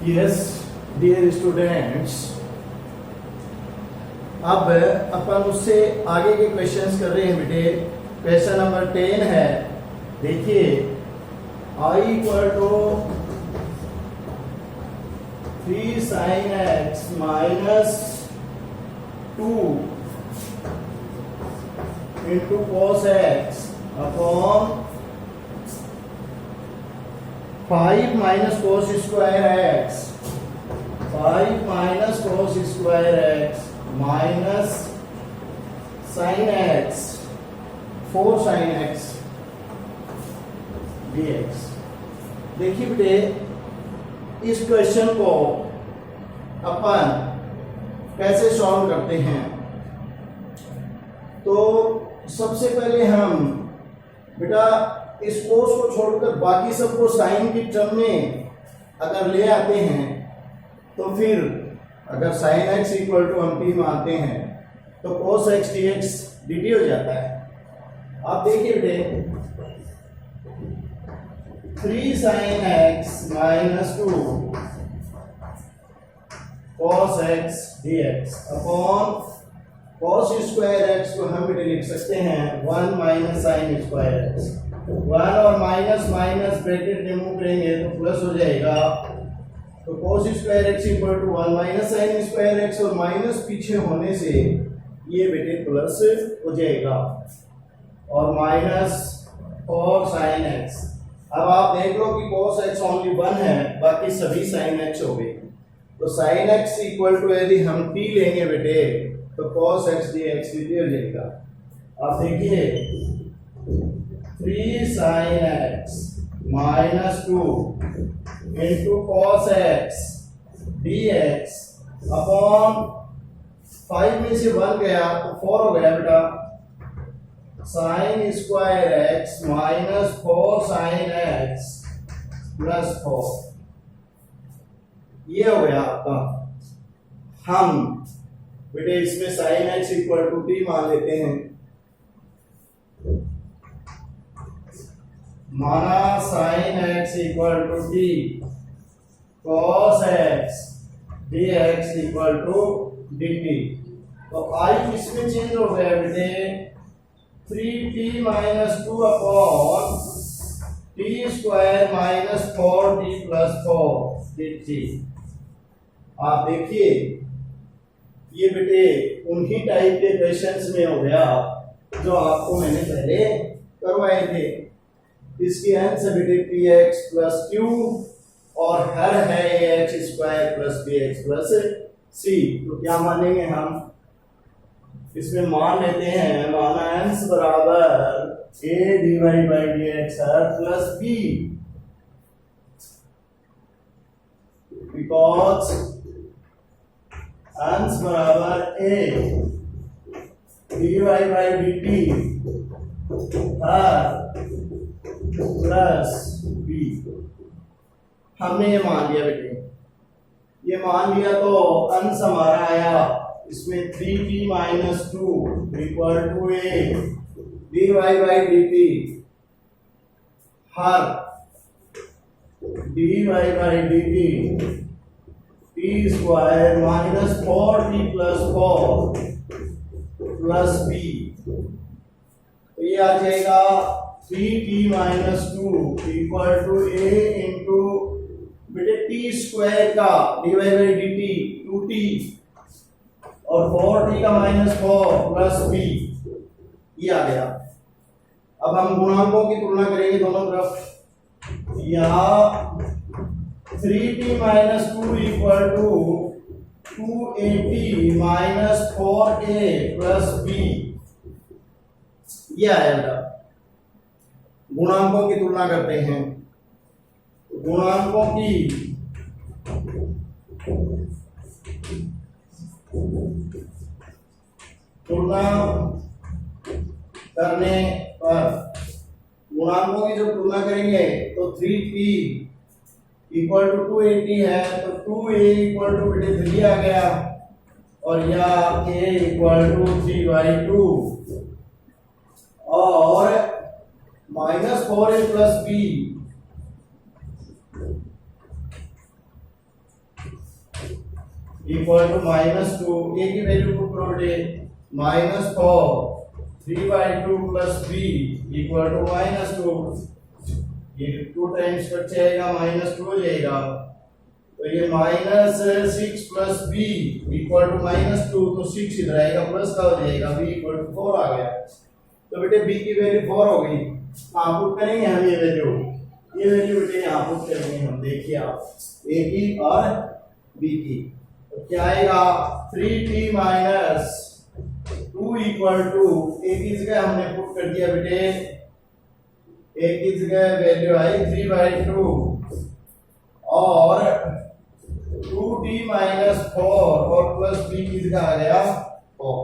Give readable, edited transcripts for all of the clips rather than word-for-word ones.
Yes dear students, अब अपन उससे आगे के क्वेश्चंस कर रहे हैं बेटे। क्वेश्चन नंबर 10 है, देखिए I equal to 3 sin x minus 2 into cos x upon 5 minus cos square x, 5 minus cos square x minus sin x 4 sin x dx। देखिए बेटे, इस क्वेश्चन को अपन कैसे सॉल्व करते हैं। तो सबसे पहले हम बेटा इस कोस को छोड़कर बाकी सबको साइन की टर्म में अगर ले आते हैं तो फिर अगर साइन एक्स इक्वल टू हम पी मानते हैं तो cos x D x D T हो जाता है। आप देखिए बेटे, 3 sin x minus 2 cos x dx upon cos square x को हम बेटे लिख सकते हैं 1 माइनस साइन स्क्वायर x। 1 और माइनस माइनस ब्रैकेट रिमूव करेंगे तो प्लस हो जाएगा, तो cos square x equal to 1 minus sine square x, और माइनस पीछे होने से ये बेटे प्लस हो जाएगा, और माइनस 4 साइन x। अब आप देख लो कि cos x ओनली 1 है, बाकी सभी sin x हो गए। तो sin x इक्वल टू यदि हम t लेंगे बेटे तो cos x dx dt हो जाएगा। आप देखिए 3 sin x minus 2 into cos x dx upon 5 में से 1 गया तो 4 हो गया बेटा, sine square x minus 4 sine x plus 4, ये हो गया आपका। हम बेटे इसमें sine x equal to t मान लेते हैं। माना sine x equal to t, cos x dx equal to dt। तो I इसमें चेंज हो गया बेटे, 3t minus 2 upon t square minus 4t plus 4 dt। आप देखिए ये बेटे उन्हीं टाइप के क्वेश्चंस में हो गया जो आपको मैंने पहले करवाए थे। इसकी आंसर बेटे px प्लस q और हर है ax square plus bx plus c। तो क्या मानेंगे हम, इसमें मान लेते हैं, माना एंस बराबर a divide by d x r plus b, because एंस बराबर a divide by d t r plus b। हमने ये मान लिया बेटे, ये मान लिया तो अंश हमारा आया इसमें 3t minus 2 equal to a dy by dt हर dy by dt t square minus 4t plus 4 plus b। तो ये आ जाएगा 3t minus 2 equal to a into बेटे t स्क्वायर का dy बाई dt 2t और 4t का minus 4 plus b, ये आ गया। अब हम गुणांकों की तुलना करेंगे दोनों तरफ। यहाँ 3t minus 2 equal to 2at minus 4a plus b, ये आया बेटा। गुणांकों की तुलना करते हैं, गुणांकों की तुलना करने पर, गुणांकों की जब तुलना करेंगे तो 3p इक्वल टू 280 है तो 2a इक्वल टू बेटे 3 आ गया, और या a इक्वल टू 3/2 और minus 4a plus b equal to -2, a की वैल्यू पुट करो बेटे, -4 3/2 प्लस b इक्वल टू -2, ये 2 टाइम्स कट जाएगा, -2 हो जाएगा, तो ये -6 प्लस b इक्वल टू -2, तो 6 इधर आएगा, प्लस का हो जाएगा, b इक्वल टू 4 आ गया। तो बेटे b की वैल्यू 4 हो गई, यहाँ पुट करेंगे हम ये वैल्यू बेटे यहाँ पुट करेंगे हम, देखिए आप a की और b की, तो क्या आएगा 3t minus 2 equal to, a की जगह हमने पुट कर दिया बेटे, a की जगह वैल्यू आई 3/2 और 2t माइनस 4 और प्लस b की जगह आ गया 4।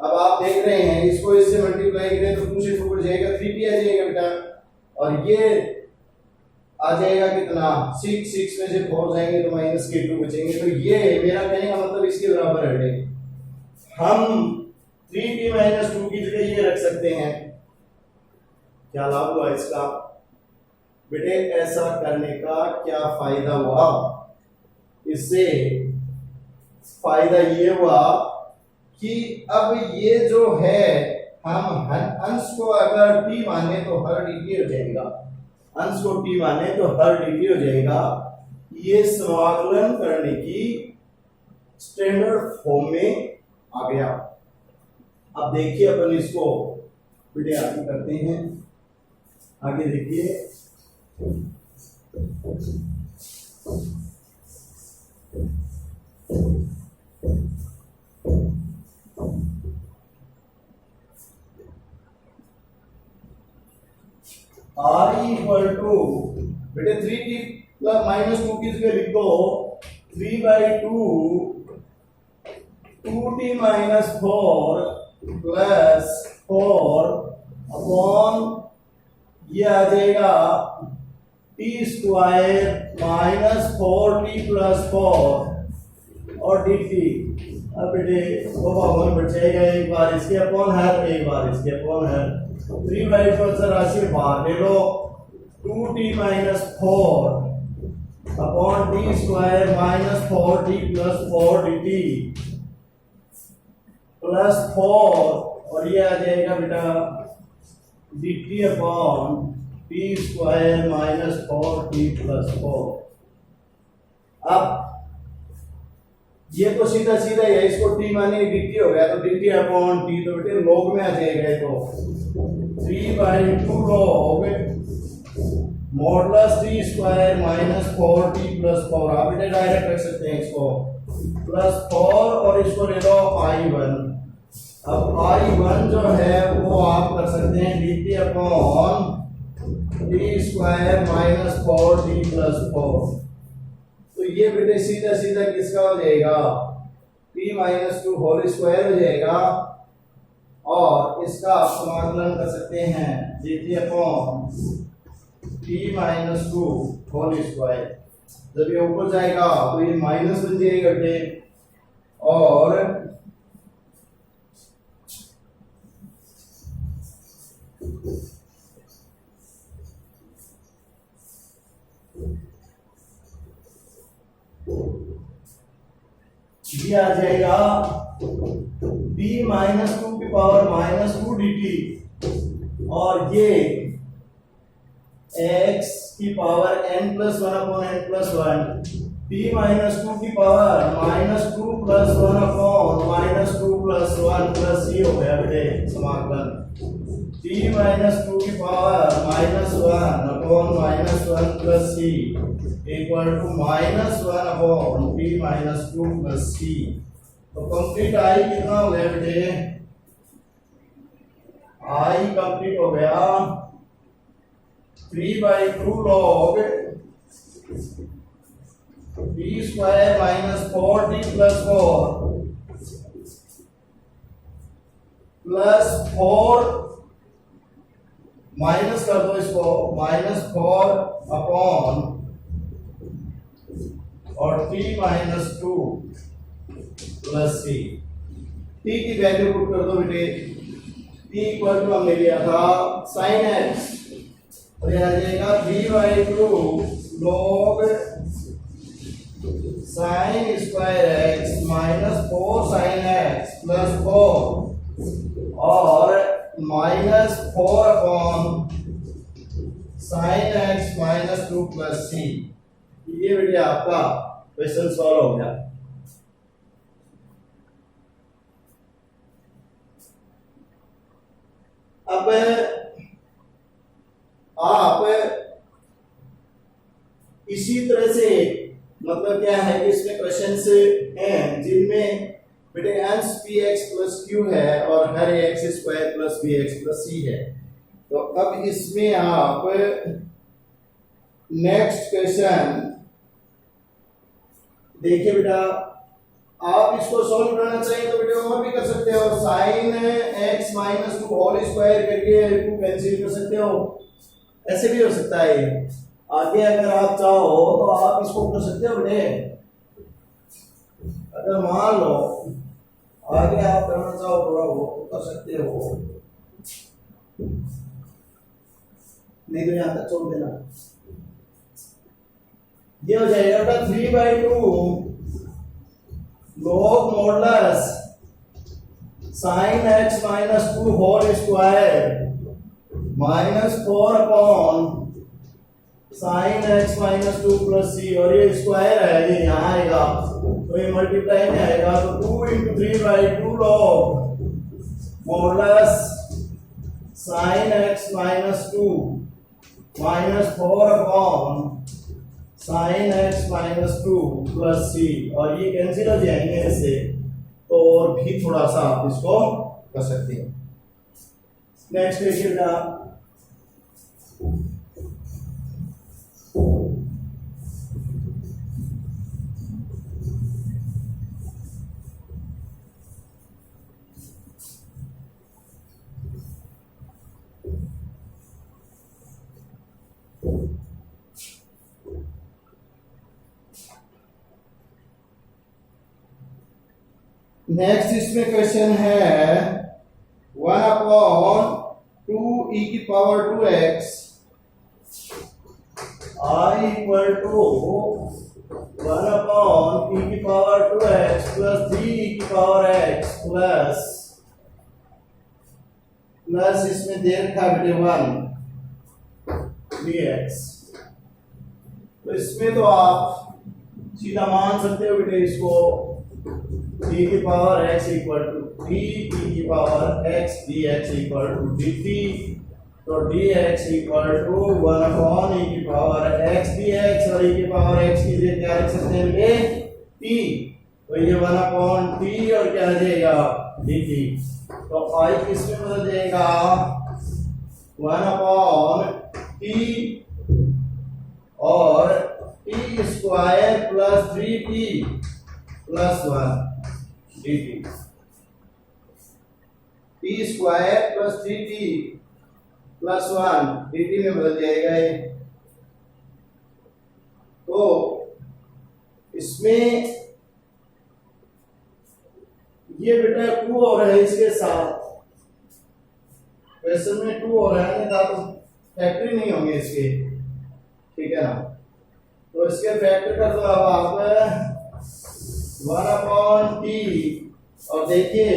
अब आप देख रहे हैं इसको इससे मल्टीप्लाई करें तो 2 से 2 कट जाएगा, 3t आ जाएगा बेटा, और ये आ जाएगा कितना 6, 6 में से 4 जाएंगे तो माइनस के 2 बचेंगे, तो ये मेरा कहने का मतलब इसके बराबर है बेटे, हम 3t माइनस 2 की जगह ये रख सकते हैं। क्या लाभ हुआ इसका बेटे, ऐसा करने का क्या फायदा हुआ, इससे फायदा ये हुआ कि अब ये जो है हम अंश को अगर t माने तो हर dt हो जाएगा, अंश को t माने तो हर dt हो जाएगा, ये समाकलन करने की स्टैंडर्ड फॉर्म में आ गया। अब देखिए अपन इसको बेटे आगे करते हैं, आगे देखिए r इक्वल टू बेटे 3t प्लस -2 की जगह लिख दो 3/2 2t माइनस 4 प्लस 4 अपॉन ये आ जाएगा t square minus 4t plus 4 और dt। अब बेटे वो भागों में बचेगा, एक बार इसके अपॉन है एक बार इसके अपॉन है, 3/4 से राशि बाहर ले लो, 2t minus 4 upon t square minus 4t plus 4 dt plus 4 और ये आ जाएगा बेटा dt upon t square minus 4t plus 4। अब ये तो सीधा सीधा है, इसको t माने dt हो गया तो dt अपॉन t, तो बेटे log में आ जाएगा, तो 3/2 log modulus t square minus 4t plus 4, आप बेटे डायरेक्ट रख सकते हैं इसको, प्लस 4 और इसको ले लो i1। अब i1 जो है वो आप कर सकते हैं dt upon t square minus 4t plus 4, तो ये बेटे सीधा सीधा किसका हो जाएगा t माइनस 2 होल स्क्वायर हो जाएगा, और इसका आप समाकलन कर सकते हैं dt upon t minus 2 whole square. जब ये ऊपर जाएगा तो ये माइनस बन जाएगा बेटे, और ये आ जाएगा b माइनस 2 की पावर माइनस 2 dt, और ये x की power n plus 1 upon n plus 1, b minus 2 की power minus 2 plus 1 upon minus 2 plus 1 plus c हो गया बेटे समाकलन, b माइनस 2 की power minus 1 upon minus 1 plus c equal to minus 1 upon b minus 2 plus c। तो complete I कितना हो गया बेटे, आई कंप्लीट हो गया 3/2 log b square minus 4t plus 4 plus 4 minus कर दो इसको, माइनस 4 अपॉन और t minus 2 plus c, t की वैल्यू पुट कर दो बेटे, t इक्वल टू हमने लिया था sin x, तो यह आ जाएगा b/2 log sine square x minus 4 sine x plus 4 और minus 4 upon sine x minus 2 plus c. ये बेटा आपका क्वेश्चन सॉल्व हो गया। अब आप इसी तरह से मतलब क्या है कि इसमें क्वेश्चंस हैं जिनमें बेटे अंश पी एक्स प्लस क्यू है और हर x square plus b x plus c है। तो अब इसमें आप नेक्स्ट क्वेश्चन देखिए बेटा, आप इसको सॉल्व करना चाहिए तो बेटा और भी कर सकते हो। Sine x minus 2 whole square करके 2 कैंसिल कर सकते हो, ऐसे भी हो सकता है। आगे अगर आप चाहो तो आप इसको कर सकते हो बेटे। अगर मान लो आगे आप करना चाहो थोड़ा वो कर सकते हो, नहीं तो यहां तक छोड़ देना। ये हो जाएगा 3/2 log modulus sine x minus 2 whole square minus 4 upon sine x minus 2 plus c. और ये स्क्वायर है, ये यहाँ आएगा तो ये मल्टीप्लाई में आएगा तो 2 × 3/2 log modulus sine x minus 2 minus 4 upon sine x minus 2 plus c. और ये कैंसिल हो जाएंगे इससे, तो और भी थोड़ा सा आप इसको कर सकते हैं। नेक्स्ट क्वेश्चन का नेक्स्ट इसमें क्वेश्चन है 1/2 2x I equal to 1/2x plus 3x plus इसमें दे रखा बेटे 1 3x। तो इसमें तो आप सीधा मान सकते हो बेटे इसको 3x equal to 3x dx equal to dt। तो dx equal to 1/x dx और x की जगह क्या रख सकते हैं बेटे t। तो ये 1/t और क्या आ जाएगा dt। तो I किस में बदल जाएगा 1/t और t square plus 3t plus 1 dt। t square plus 3t plus 1 dt में बदल जाएगा ये। तो इसमें ये बेटा 2 हो रहा है इसके साथ, क्वेश्चन में 2 हो रहा है ना, तो फैक्टरी नहीं होंगे इसके, ठीक है ना। तो इसके फैक्टर का तो अब आप 1/t और देखिए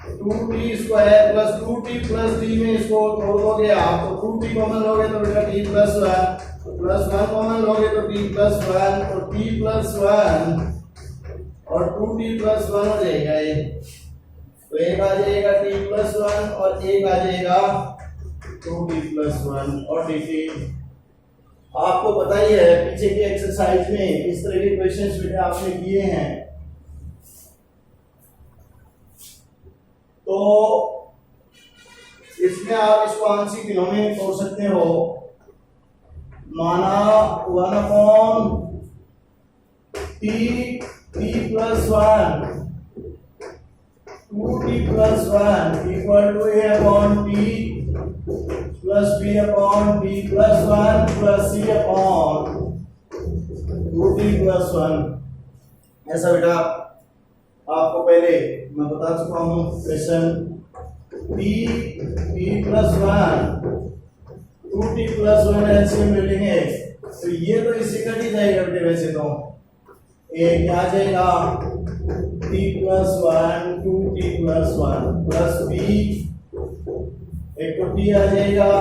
2t square plus 2t plus t में इसको तोड़ दोगे आप तो 2t कॉमन लोगे तो बेटा t प्लस 1 कॉमन लोगे तो t प्लस 1 तो t प्लस 1 और 2t प्लस 1 हो जाएगा ये। तो एक आ जाएगा t प्लस 1 और एक आ जाएगा 2t प्लस 1 और dt। आपको पता ही है पीछे की एक्सरसाइज में इस तरह के क्वेश्चंस बेटा आपने किए हैं। तो इसमें आप इसको आंशिक दिनों में तोड़ सकते हो। माना 1/t plus 1 2t plus 1 equal to a/t plus b/t plus 1 plus c/2t plus 1। ऐसा बेटा आपको पहले मैं बता चुका हूं question t plus 1 2t plus 1 LCM ले लेंगे तो ये तो इससे कट ही जाएगा बेटे वैसे तो। ए क्या आ जाएगा t plus 1 2t plus 1 plus b, एक तो t आ जाएगा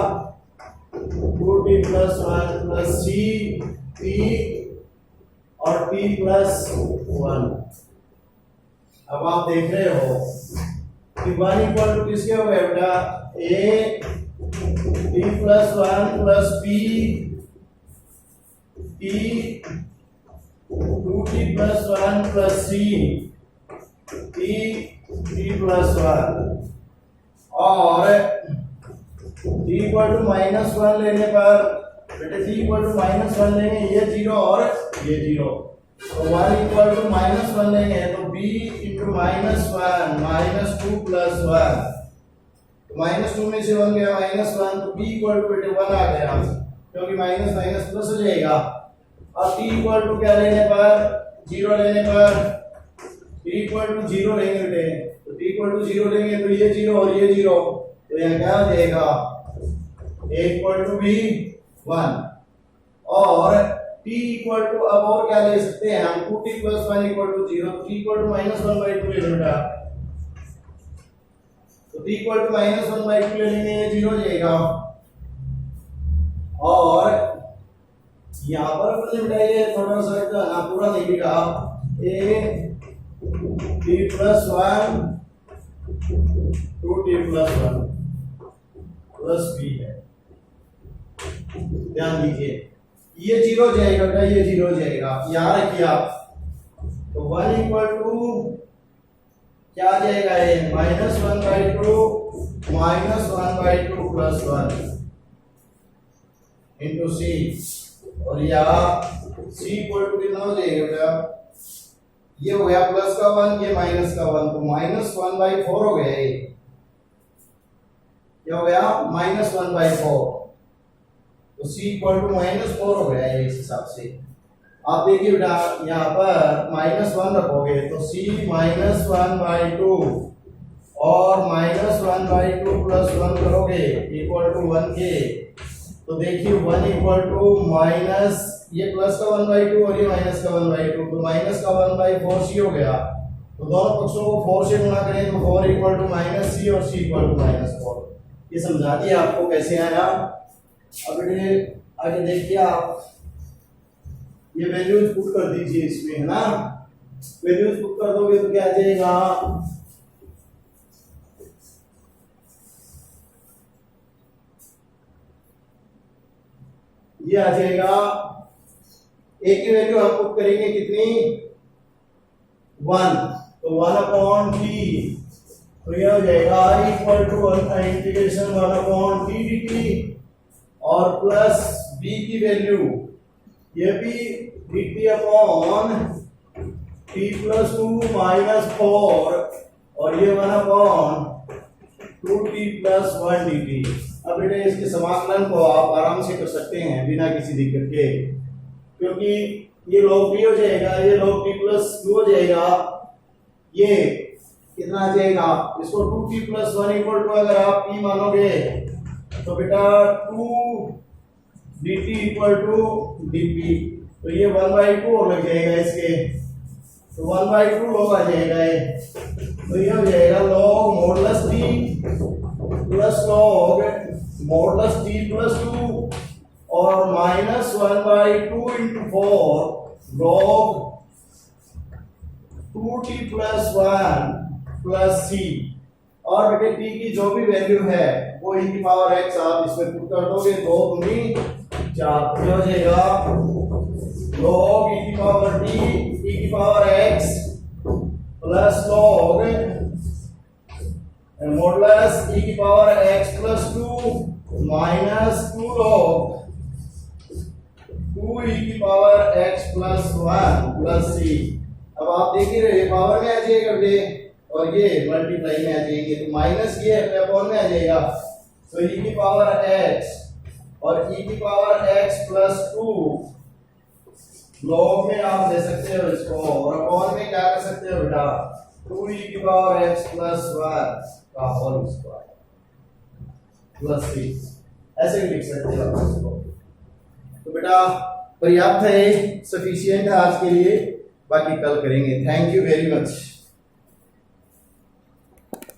2t plus 1 plus c t और t प्लस 1। अब आप देख रहे हो कि 1 इक्वल टू किसके हो गए बेटा, a t plus 1 plus b t 2t plus 1 plus c t plus 1 और t इक्वल टू माइनस 1 लेने पर बेटे t इक्वल टू माइनस 1 लेंगे, ये 0 और ये 0, तो 1 इक्वल टू माइनस 1 लेंगे तो b into minus 1 minus 2 plus 1, तो माइनस 2 में से 1 गया माइनस 1, तो b इक्वल टू बेटे 1 आ गया क्योंकि माइनस माइनस प्लस हो जाएगा। अब t इक्वल टू क्या लेने पर 0 लेने पर t इक्वल टू 0 लेंगे बेटे, तो t इक्वल टू 0 लेंगे तो ये 0 और ये 0, तो यहाँ क्या आ जाएगा a इक्वल टू b 1 और t इक्वल टू अब और क्या ले सकते हैं हम 2t प्लस 1 इक्वल टू 0, तो t equal to minus 1 by 2 ले बेटा, तो t equal to minus 1 by 2 ले लेंगे, ये 0 हो जाएगा और यहाँ पर अपने बेटा ये थोड़ा सा ना पूरा नहीं लिखा a t plus 1 2t plus 1 plus b है, ध्यान दीजिए ये 0 हो जाएगा बेटा, ये 0 हो जाएगा, यहाँ रखिए आप, तो 1 इक्वल टू क्या आ जाएगा ये minus 1 by 2 minus 1 by 2 plus 1 into c, और यहाँ c इक्वल टू कितना हो जाएगा बेटा, ये हो गया प्लस का 1 ये माइनस का 1, तो माइनस 1 बाई 4 हो गया ये, क्या हो गया माइनस 1 बाई 4, तो c इक्वल टू माइनस 4 हो गया है इस हिसाब से। आप देखिए बेटा यहाँ पर माइनस 1 रखोगे तो c माइनस 1 बाई 2 और माइनस 1 बाई 2 प्लस 1 करोगे इक्वल टू 1 के, तो देखिए 1 इक्वल टू माइनस ये प्लस का 1 बाई 2 और ये माइनस का 1 बाई 2, तो माइनस का 1 बाई 4 c हो गया, तो दोनों पक्षों को 4 से गुणा करें तो 4 इक्वल टू माइनस c और c इक्वल टू माइनस 4। ये समझा दिया आपको कैसे आया। अब ये आगे देखिए आप ये वैल्यूज पुट कर दीजिए इसमें, है ना, वैल्यूज पुट कर दोगे तो क्या आ जाएगा, ये आ जाएगा a की वैल्यू हम पुट करेंगे कितनी 1, तो 1 अपॉन t, तो यह हो जाएगा i equal to integration 1 upon t dt और प्लस b की वैल्यू ये भी dt upon t plus 2 minus 4 और ये 1 अपॉन 2t प्लस 1 dt। अब बेटे इसके समाकलन को आप आराम से कर सकते हैं बिना किसी दिक्कत के, क्योंकि ये log t हो जाएगा, ये log t प्लस 2 हो जाएगा, ये कितना आ जाएगा, इसको 2t प्लस 1 इक्वल टू अगर आप p मानोगे तो बेटा 2 dt इक्वल टू dp, तो ये 1 बाई 2 और लग जाएगा इसके, तो 1 बाई 2 log आ जाएगा ये, तो ये हो जाएगा log modulus t plus log modulus t plus 2 और minus 1 by 2 into 4 log 2t plus 1 plus c, और बेटे t की जो भी वैल्यू है वो e की पावर x आप इसमें पुट कर दोगे, 2 दूनी 4, तो हो जाएगा log e की पावर t e की power x plus log modulus e की power x plus 2 minus 2 log 2 e की power x plus 1 plus c। अब आप देख ही रहे पावर में आ जाएगा बेटे और ये मल्टीप्लाई में आ जाएंगे, तो माइनस ये अपॉन में आ जाएगा, तो e की पावर x और e की पावर x प्लस 2 log में आप दे सकते हो इसको, और अपॉन में क्या कर सकते हो बेटा 2e की पावर x प्लस 1 का होल स्क्वायर प्लस 3, ऐसे भी लिख सकते हो इसको। तो बेटा पर्याप्त है, सफिशिएंट है आज के लिए। बाकी कल करेंगे। Thank you very much.